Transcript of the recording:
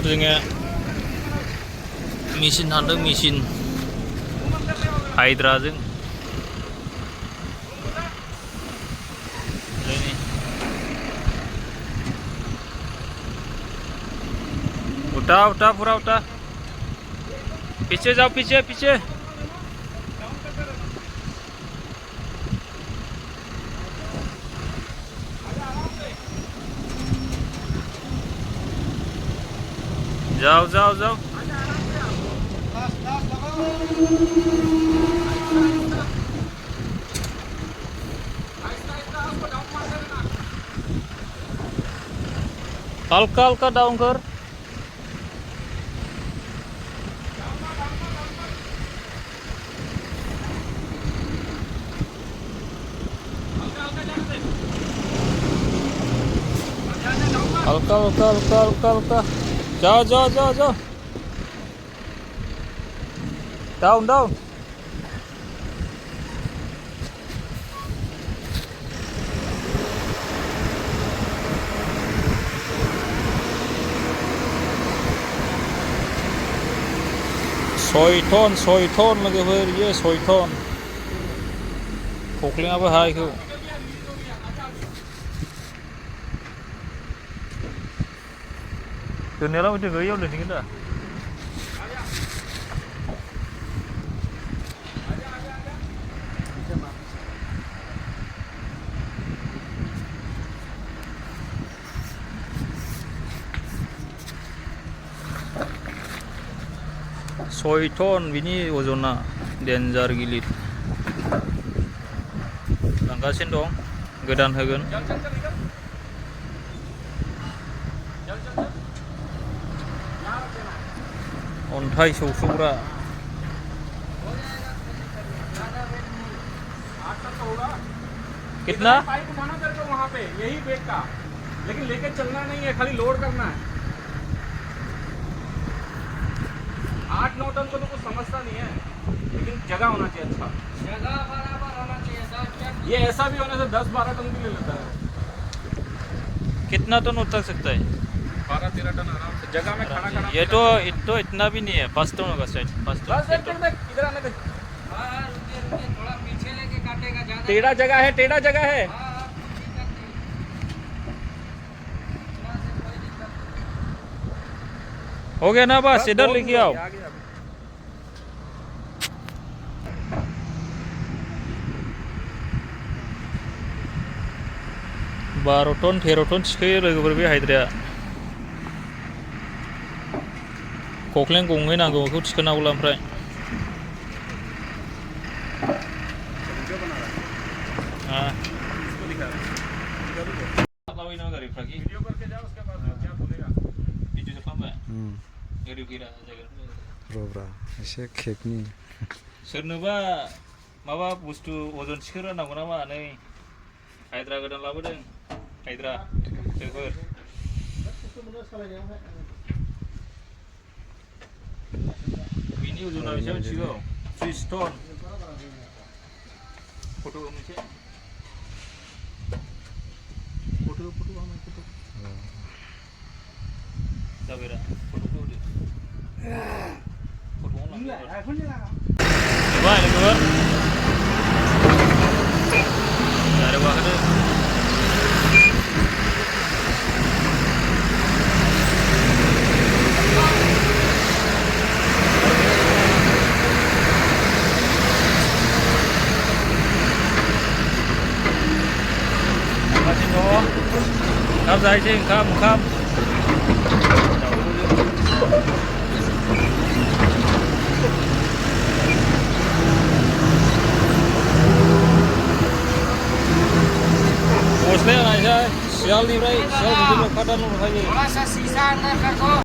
जोङो machine हानदों machine हायद्राजों उठा उठा पूरा उठा पीछे जाओ पीछे पीछे जाओ जाओ जाओ हल्का हल्का डाउन कर हल्का हल्का हल्का हल्का हल्का जाओ जाओ जाओ जाओ डाउन डाउन सय टन लोगोफोर ये 6 टन खख्लेंआबो हायखौ दोननायालाय माथो गैयाव दोनहैगोन दा 6 टन बिनि अजना डेन्जार गिलिर लांगासिनो दं गोदान होगोन अन्थाइ सौसौग्रा कितना पाइप उठाना तेरे को वहाँ पे यही बेग का लेकिन लेके चलना नहीं है खाली लोड करना है 8-9 टन को तो कुछ समझता नहीं है लेकिन जगह होना चाहिए अच्छा जगह बराबर होना चाहिए ये ऐसा भी होने से 10-12 टन भी ले लेता है कितना टन उठा सकता है 12-13 टन आराम से जगह में खाना खाना ये तो इतना भी नहीं है 5 टन होगा शायद 5 टन इधर आने दे थोड़ा पीछे लेके काटेगा ज्यादा टेढ़ा जगह है हो गया ना बस इधर लेके आओ 12 टन 13 टन थिखोयो लोगोफोर बे हायद्राया खख्लें गंनै नांगौ बेखौ थिखोनांगौला ओमफ्राय एसे खेकनि सोरनोबा माबा बुस्थु अजन थिखोग्रा नांगौ नामा नै हायद्रा गोदान लाबोदों हायद्रा लोगोफोर बिनि अजना बेसेबां मिथिगौ 30 टन फट' मोनसे जाबायरा फट'खौ होदो Vai, legal. Ada buah ada. Masih doh. Kam sai sing kam. Bosnya aja, sial nih, sial gitu, kadang lu थोड़ा सा शीशा अंदर कर दो